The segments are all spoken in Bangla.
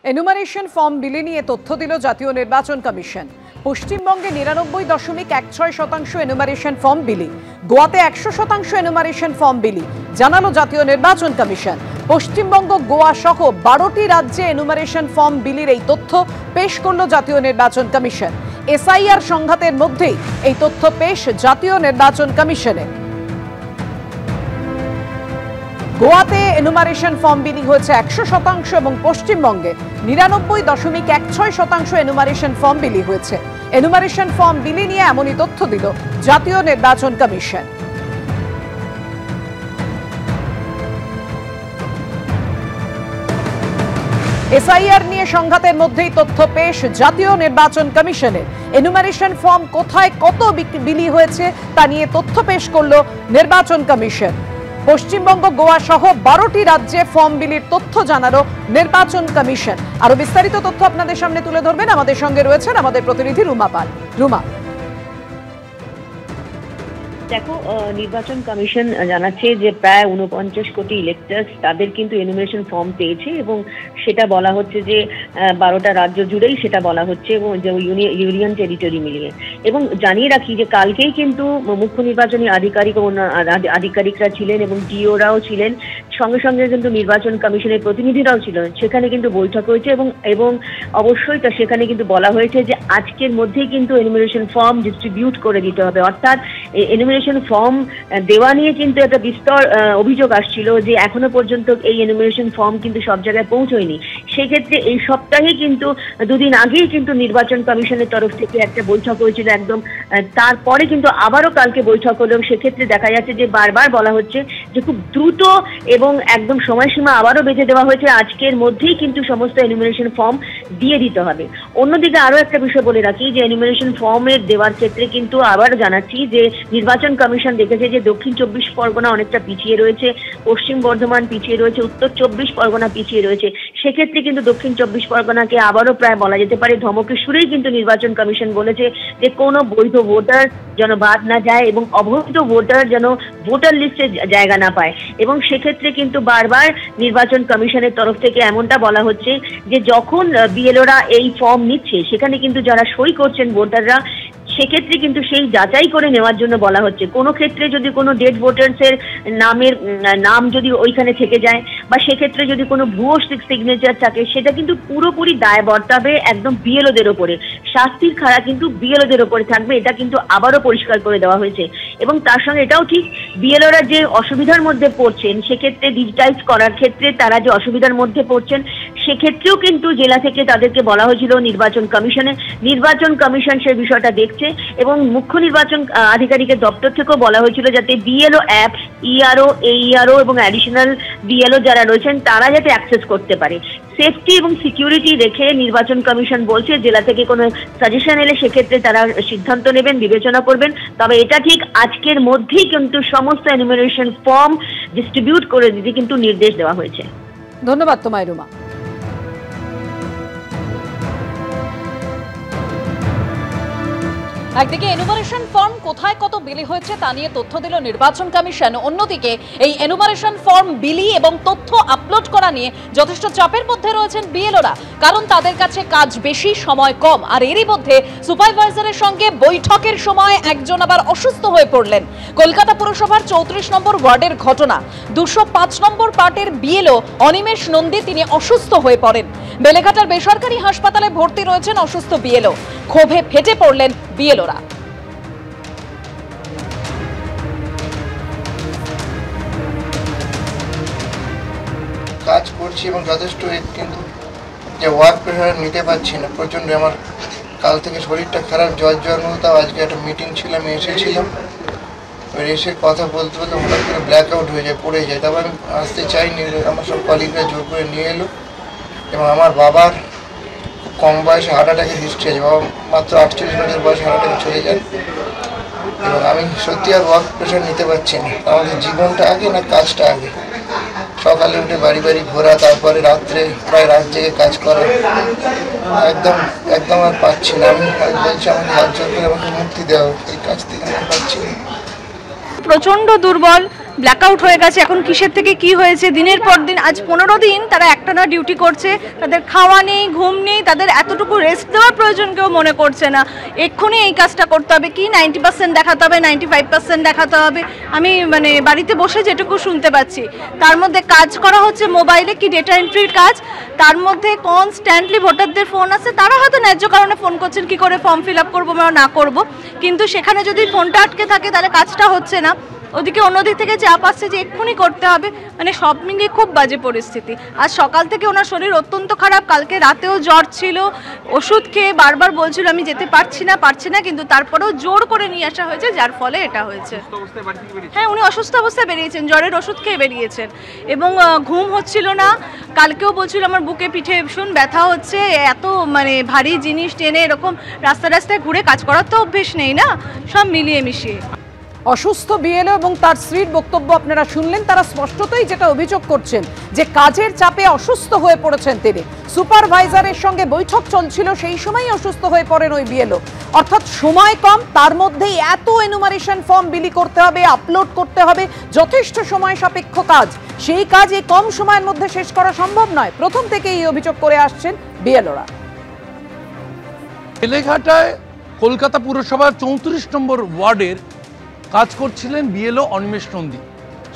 এনুমারেশন ফর্ম বিলি নিয়ে তথ্য দিল জাতীয় নির্বাচন কমিশন। পশ্চিমবঙ্গে 99.16% এনুমারেশন ফর্ম বিলি, গোয়াতে 100% এনুমারেশন ফর্ম বিলি জানালো জাতীয় নির্বাচন কমিশন। পশ্চিমবঙ্গ, গোয়া সহ 12টি রাজ্যে এনুমারেশন ফর্ম বিলির এই তথ্য পেশ করল জাতীয় নির্বাচন কমিশন। এসআইআর সংঘাতের মধ্যেই এই তথ্য পেশ জাতীয় নির্বাচন কমিশনে। গোয়াতে এনুমারেশন ফর্ম বিলি হয়েছে 100% এবং পশ্চিমবঙ্গে 99.16% এনুমারেশন ফর্ম বিলি হয়েছে। এনুমারেশন ফর্ম বিলি নিয়ে এমনই তথ্য দিল জাতীয় নির্বাচন কমিশন। এসআইআর নিয়ে সংঘাতের মধ্যেই তথ্য পেশ জাতীয় নির্বাচন কমিশনের। এনুমারেশন ফর্ম কোথায় কত বিলি হয়েছে তা নিয়ে তথ্য পেশ করল নির্বাচন কমিশন। পশ্চিমবঙ্গ, গোয়া সহ 12টি রাজ্যে ফর্ম বিলির তথ্য জানালো নির্বাচন কমিশন। আরো বিস্তারিত তথ্য আপনাদের সামনে তুলে ধরবেন আমাদের সঙ্গে রয়েছেন আমাদের প্রতিনিধি রুমা পাল। রুমা, দেখো, নির্বাচন কমিশন জানাচ্ছে যে প্রায় 49 কোটি ইলেক্টর্স তাদের কিন্তু এনুমারেশন ফর্ম পেয়েছে এবং সেটা বলা হচ্ছে যে 12টা রাজ্য জুড়েই সেটা বলা হচ্ছে এবং ইউনিয়ন টেরিটরি মিলিয়ে। এবং জানিয়ে রাখি যে কালকেই কিন্তু মুখ্য নির্বাচনী আধিকারিকরা ছিলেন এবং ডিওরাও ছিলেন, সঙ্গে সঙ্গে কিন্তু নির্বাচন কমিশনের প্রতিনিধিরাও ছিলেন। সেখানে কিন্তু বৈঠক হয়েছে এবং অবশ্যই তা সেখানে কিন্তু বলা হয়েছে যে আজকের মধ্যেই কিন্তু এনুমারেশন ফর্ম ডিস্ট্রিবিউট করে দিতে হবে। অর্থাৎ এনুমারেশন ফর্ম দেওয়া নিয়ে কিন্তু একটা বিস্তর অভিযোগ আসছিল যে এখনো পর্যন্ত এই এনুমারেশন ফর্ম কিন্তু সব জায়গায় পৌঁছয়নি। সেক্ষেত্রে এই সপ্তাহে কিন্তু দুদিন আগেই কিন্তু নির্বাচন কমিশনের তরফ থেকে একটা বৈঠক হয়েছিল একদম, তারপরে কিন্তু আবারও কালকে বৈঠক হলো। সেক্ষেত্রে দেখা যাচ্ছে যে বারবার বলা হচ্ছে যে খুব দ্রুত এবং একদম সময়সীমা আবারও বেঁধে দেওয়া হয়েছে, আজকের মধ্যেই কিন্তু সমস্ত এনুমারেশন ফর্ম দিয়ে দিতে হবে। অন্যদিকে আরও একটা বিষয় বলে রাখি যে এনুমারেশন ফর্মের দেওয়ার ক্ষেত্রে কিন্তু আবার জানাচ্ছি যে নির্বাচন কমিশন দেখেছে যে দক্ষিণ 24 পরগনা অনেকটা পিছিয়ে রয়েছে, পশ্চিম বর্ধমান পিছিয়ে রয়েছে, উত্তর 24 পরগনা পিছিয়ে রয়েছে। সেক্ষেত্রে কিন্তু দক্ষিণ 24 পরগনাকে আবারও প্রায় বলা যেতে পারে ধমকের সুরেই কিন্তু নির্বাচন কমিশন বলেছে যে কোনো বৈধ ভোটার যেন বাদ না যায় এবং অবৈধ ভোটার যেন ভোটার লিস্টে জায়গা না পায়। এবং সেক্ষেত্রে কিন্তু বারবার নির্বাচন কমিশনের তরফ থেকে এমনটা বলা হচ্ছে যে যখন বিএলওরা এই ফর্ম নিচ্ছে সেখানে কিন্তু যারা সই করছেন ভোটাররা, সেক্ষেত্রে কিন্তু সেই যাচাই করে নেওয়ার জন্য বলা হচ্ছে। কোনো ক্ষেত্রে যদি কোনো ডেড ভোটার্সের নাম যদি ওইখানে থেকে যায় বা সেক্ষেত্রে যদি কোনো ভুয়ো সিগনেচার থাকে, সেটা কিন্তু পুরোপুরি দায় বর্তাবে একদম বিএলওদের ওপরে, শাস্তির খাড়া কিন্তু বিএলওদের ওপরে থাকবে। এটা কিন্তু আবারও পরিষ্কার করে দেওয়া হয়েছে। এবং তার সঙ্গে এটাও ঠিক, বিএলওরা যে অসুবিধার মধ্যে পড়ছেন সেক্ষেত্রে ডিজিটাইজ করার ক্ষেত্রে তারা যে অসুবিধার মধ্যে পড়ছেন সেক্ষেত্রেও কিন্তু জেলা থেকে তাদেরকে বলা হয়েছিল নির্বাচন কমিশন সেই বিষয়টা দেখছে এবং মুখ্য নির্বাচন আধিকারিকের দপ্তর থেকেও বলা হয়েছিল যাতে বিএলও অ্যাপ, ইআরও, এইআরও এবং অ্যাডিশনাল বিএলও যারা রয়েছেন তারা যাতে অ্যাক্সেস করতে পারে। সেফটি এবং সিকিউরিটি রেখে নির্বাচন কমিশন বলছে জেলা থেকে কোনো সাজেশন এলে সেক্ষেত্রে তারা সিদ্ধান্ত নেবেন, বিবেচনা করবেন। তবে এটা ঠিক আজকের মধ্যেই কিন্তু সমস্ত এনুমারেশন ফর্ম ডিস্ট্রিবিউট করে দিতে কিন্তু নির্দেশ দেওয়া হয়েছে। ধন্যবাদ তোমায় রুমা। একদিকে এনুমারেশন ফর্ম কোথায় কত বিলি হয়েছে তা নিয়ে তথ্য দিল নির্বাচন কমিশন, অন্যদিকে এই এনুমারেশন ফর্ম বিলি এবং তথ্য আপলোড করা নিয়ে যথেষ্ট চাপের মধ্যে রয়েছেন বিএলওরা, কারণ তাদের কাছে কাজ বেশি, সময় কম। আর এরই মধ্যে সুপারভাইজারের সঙ্গে বৈঠকের সময় একজন আবার অসুস্থ হয়ে পড়লেন। কলকাতা পুরসভার 34 নম্বর ওয়ার্ডের ঘটনা। 205 নম্বর পার্টের বিএলও অনিমেষ নন্দী তিনি অসুস্থ হয়ে পড়েন। বেলেঘাটার বেসরকারি হাসপাতালে ভর্তি রয়েছেন অসুস্থ বিএলও। ক্ষোভে ফেটে পড়লেন বিএলওরা। কাজ করছি এবং যথেষ্ট, কিন্তু যে ওয়ার্ক প্রেশার নিতে পারছি না প্রচণ্ড। আমার কাল থেকে শরীরটা খারাপ, জ্বর মতো। আজকে একটা মিটিং ছিল, আমি এসেছিলাম, এসে কথা বলতে বলতে হঠাৎ করে ব্ল্যাক আউট হয়ে যায়, পড়ে যায়। তারপর আমি আসতে চাইনি, আমার সব কলিগরা জোর করে নিয়ে এলো। এবং আমার বাবার খুব কম বয়সে হার্ট অ্যাটাকের হিস্ট্রি আছে, বাবা মাত্র 48 বছর বয়সে হার্ট অ্যাটাকে চলে যান। এবং আমি সত্যি আর ওয়ার্ক প্রেশার নিতে পারছি না। আমাদের জীবনটা আগে না কাজটা আগে? সকালে উঠে বাড়ি ঘোরা, তারপরে রাত্রে প্রায় রাত জেগে কাজ করা, একদম আর পাচ্ছি না। আমি বলছি আমাকে হাত জোর করে আমাকে মুক্তি দেওয়া, এই কাজ থেকে আমি পাচ্ছি না। প্রচণ্ড দুর্বল, ব্ল্যাকআউট হয়ে গেছে। এখন কিসের থেকে কি হয়েছে, দিনের পর দিন আজ 15 দিন তারা একটানা ডিউটি করছে, তাদের খাওয়া নেই, ঘুম নেই, তাদের এতটুকু রেস্ট দেওয়ার প্রয়োজন কেউ মনে করছে না। এক্ষুনি এই কাজটা করতে হবে, কি 90% দেখাতে হবে, 95% দেখাতে হবে। আমি মানে বাড়িতে বসে যেটুকু শুনতে পাচ্ছি, তার মধ্যে কাজ করা হচ্ছে মোবাইলে, কি ডেটা এন্ট্রির কাজ, তার মধ্যে কনস্ট্যান্টলি ভোটারদের ফোন আসছে, তারা হয়তো ন্যায্য কারণে ফোন করছেন কি করে ফর্ম ফিল আপ করবো বা না করবো, কিন্তু সেখানে যদি ফোনটা আটকে থাকে তাহলে কাজটা হচ্ছে না। ওদিকে অন্যদিক থেকে চাপ আসছে যে এক্ষুনি করতে হবে, মানে সব মিলিয়ে খুব বাজে পরিস্থিতি। আজ সকাল থেকে ওনার শরীর অত্যন্ত খারাপ, কালকে রাতেও জ্বর ছিল, ওষুধ খেয়ে বারবার বলছিল আমি যেতে পারছি না, কিন্তু তারপরেও জোর করে নিয়ে আসা হয়েছে, যার ফলে এটা হয়েছে। হ্যাঁ, উনি অসুস্থ অবস্থায় বেরিয়েছেন, জ্বরের ওষুধ খেয়ে বেরিয়েছেন, এবং ঘুম হচ্ছিল না। কালকেও বলছিল আমার বুকে পিঠে ভীষণ ব্যথা হচ্ছে, এত মানে ভারী জিনিস টেনে এরকম রাস্তায় ঘুরে কাজ করার তো অভ্যেস নেই না, সব মিলিয়ে মিশিয়ে। অসুস্থ বিএলও এবং তার স্ত্রীর বক্তব্য আপনারা শুনলেন। তারা স্পষ্টতই যেটা অভিযোগ করছেন যে কাজের চাপে অসুস্থ হয়ে পড়েছেন তিনি। সুপারভাইজারের সঙ্গে বৈঠক চলছিল, সেই সময়ই অসুস্থ হয়ে পড়েন ওই বিএলও। অর্থাৎ সময় কম, তার মধ্যেই এত এনুমারেশন ফর্ম বিলি করতে হবে, আপলোড করতে হবে, যথেষ্ট সময় সাপেক্ষ কাজ। সেই কাজ এই কম সময়ের মধ্যে শেষ করা সম্ভব নয়। প্রথম থেকেই এই অভিযোগ করে আসছেন বিএলওরা। বেলেঘাটায় কলকাতা পুরসভার 34 নম্বর ওয়ার্ডের কাজ করছিলেন বিএলও অনিমেষ নন্দী।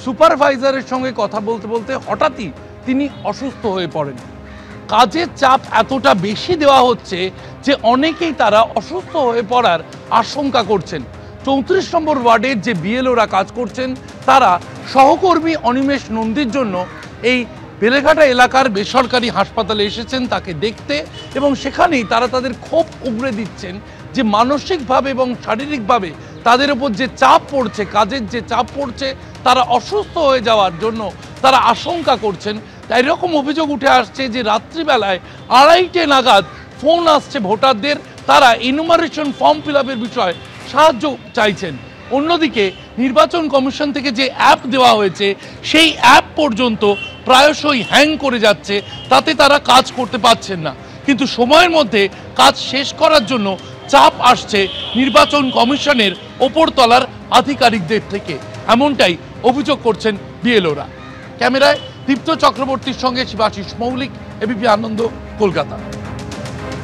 সুপারভাইজারের সঙ্গে কথা বলতে বলতে হঠাৎই তিনি অসুস্থ হয়ে পড়েন। কাজের চাপ এতটা বেশি দেওয়া হচ্ছে যে অনেকেই তারা অসুস্থ হয়ে পড়ার আশঙ্কা করছেন। 34 নম্বর ওয়ার্ডের যে বিএলওরা কাজ করছেন তারা সহকর্মী অনিমেষ নন্দীর জন্য এই বেলেঘাটা এলাকার বেসরকারি হাসপাতালে এসেছেন তাকে দেখতে, এবং সেখানেই তারা তাদের ক্ষোভ উগরে দিচ্ছেন যে মানসিকভাবে এবং শারীরিকভাবে তাদের উপর যে চাপ পড়ছে, কাজের যে চাপ পড়ছে, তারা অসুস্থ হয়ে যাওয়ার জন্য তারা আশঙ্কা করছেন। তাই এরকম অভিযোগ উঠে আসছে যে রাত্রিবেলায় 2:30 নাগাদ ফোন আসছে ভোটারদের, তারা এনুমারেশন ফর্ম ফিল আপের বিষয়ে সাহায্য চাইছেন। অন্যদিকে নির্বাচন কমিশন থেকে যে অ্যাপ দেওয়া হয়েছে সেই অ্যাপ পর্যন্ত প্রায়শই হ্যাং করে যাচ্ছে, তাতে তারা কাজ করতে পারছেন না। কিন্তু সময়ের মধ্যে কাজ শেষ করার জন্য চাপ আসছে নির্বাচন কমিশনের ওপরতলার আধিকারিকদের থেকে, এমনটাই অভিযোগ করছেন বিএলওরা। ক্যামেরায় দীপ্ত চক্রবর্তীর সঙ্গে শিবাশিস মৌলিক, এবিপি আনন্দ, কলকাতা।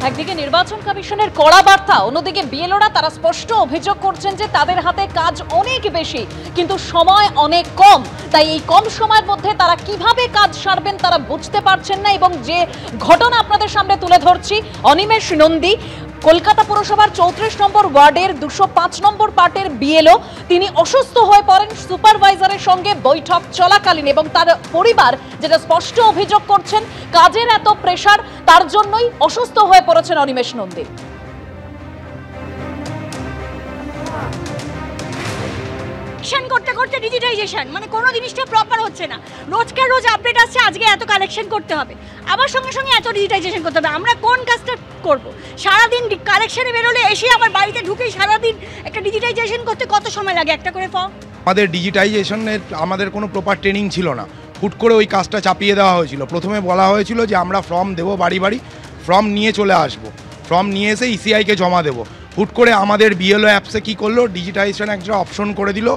একদিকে নির্বাচন কমিশনের কড়া বার্তা, অন্যদিকে বিএলওরা তারা স্পষ্ট অভিযোগ করছেন যে তাদের হাতে কাজ অনেক বেশি কিন্তু সময় অনেক কম। তাই এই কম সময়ের মধ্যে তারা কিভাবে কাজ সারবেন তারা বুঝতে পারছেন না। এবং যে ঘটনা আপনাদের সামনে তুলে ধরছি, অনিমেষ নন্দী কলকাতা পুরসভার 34 নম্বর ওয়ার্ডের 205 নম্বর পার্টের বিএলও, তিনি অসুস্থ হয়ে পড়েন সুপারভাইজারের সঙ্গে বৈঠক চলাকালীন, এবং তার পরিবার যেটা স্পষ্ট অভিযোগ করছেন কাজের এত প্রেসার, তার জন্যই অসুস্থ হয়ে পড়েছেন অনিমেষ নন্দী। করতে করতে ডিজিটাইজেশন মানে কোনো জিনিসটা প্রপার হচ্ছে না, রোজকার রোজ আপডেট আসছে, আজকে এত কালেকশন করতে হবে, আবার সঙ্গে সঙ্গে এত ডিজিটাইজেশন করতে হবে। আমরা কোন কাজটা করব? সারাদিন কালেকশনে বেরোলে এসে আমার বাড়িতে ঢুকেই সারাদিন একটা ডিজিটাইজেশন করতে কত সময় লাগে একটা করে ফর্ম? আমাদের ডিজিটাইজেশনের আমাদের কোনো প্রপার ট্রেনিং ছিল না, হুট করে ওই কাজটা চাপিয়ে দেওয়া হয়েছিল। প্রথমে বলা হয়েছিল যে আমরা ফর্ম দেবো, বাড়ি বাড়ি ফর্ম নিয়ে চলে আসবো, ফর্ম নিয়ে এসে ইসিআইকে জমা দেবো। হুট করে আমাদের বিএলও অ্যাপসে কী করলো, ডিজিটাইজেশন একটা অপশন করে দিল,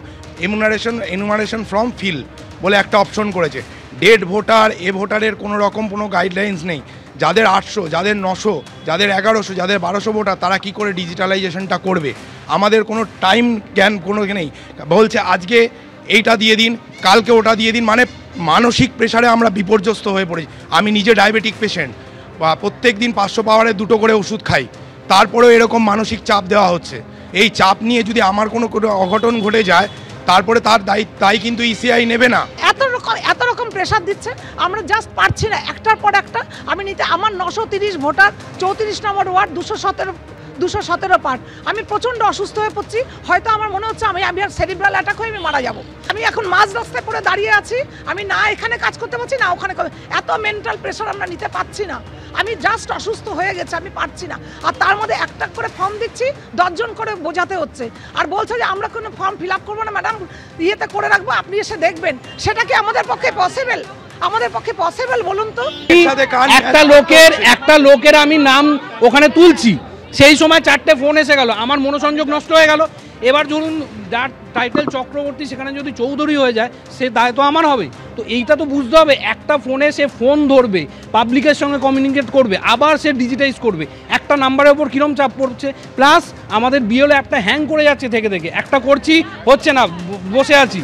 এনুমারেশন ফর্ম ফিল বলে একটা অপশন করেছে। ডেড ভোটার, ভোটারের কোনো রকম কোনো গাইডলাইন্স নেই। যাদের 800, যাদের 900, যাদের 1100, যাদের 1200 ভোটার, তারা কি করে ডিজিটালাইজেশনটা করবে? আমাদের কোনো টাইম জ্ঞান কোনো নেই। বলছে আজকে এইটা দিয়ে দিন, কালকে ওটা দিয়ে দিন, মানে মানসিক প্রেশারে আমরা বিপর্যস্ত হয়ে পড়ি। আমি নিজে ডায়াবেটিক পেশেন্ট, বা প্রত্যেক দিন 500 পাওয়ারের 2টো করে ওষুধ খাই, তারপরেও এরকম মানসিক চাপ দেওয়া হচ্ছে। এই চাপ নিয়ে যদি আমার কোনো অঘটন ঘটে যায়, তারপরে তার দায় কিন্তু ইসিআই নেবে না। এত রকম প্রেসার দিচ্ছে, আমরা জাস্ট পারছি না একটার পর একটা আমি নিতে। আমার 930 ভোটার, 34 নম্বর ওয়ার্ড, 217 পার্ট। আমি প্রচণ্ড অসুস্থ হয়ে পড়ছি, হয়তো আমার মনে হচ্ছে আমি আর সেরিব্রাল অ্যাটাক হয়ে আমি মারা যাব। আমি এখন মাঝ রাস্তায় পড়ে দাঁড়িয়ে আছি, আমি না এখানে কাজ করতে পারছি না ওখানে, এত মেন্টাল প্রেশার আমরা নিতে পারছি না। আমি জাস্ট অসুস্থ হয়ে গেছে, আমি পারছি না। আর তার মধ্যে একটা করে ফর্ম দিচ্ছি, 10 জন করে বোঝাতে হচ্ছে, আর বলছে যে আমরা কোনো ফর্ম ফিল আপ করবো না ম্যাডাম, ইয়েতে করে রাখবো, আপনি এসে দেখবেন। সেটা কি আমাদের পক্ষে পসিবল? আমাদের পক্ষে পসিবল বলুন তো? একটা লোকের আমি নাম ওখানে তুলছি, সেই সময় 4টে ফোন এসে গেল, আমার মনোসংযোগ নষ্ট হয়ে গেল। এবার ধরুন টাইটেল চক্রবর্তী সেখানে যদি চৌধুরী হয়ে যায় সে দায় তো আমার হবে। তো এইটা তো বুঝতে হবে, একটা ফোনে সে ফোন ধরবে, পাবলিকের সঙ্গে কমিউনিকেট করবে, আবার সে ডিজিটাইজ করবে, একটা নাম্বারের ওপর কীরকম চাপ পড়ছে। প্লাস আমাদের বিএলও অ্যাপটা হ্যাং করে যাচ্ছে থেকে একটা করছি হচ্ছে না, বসে আছি।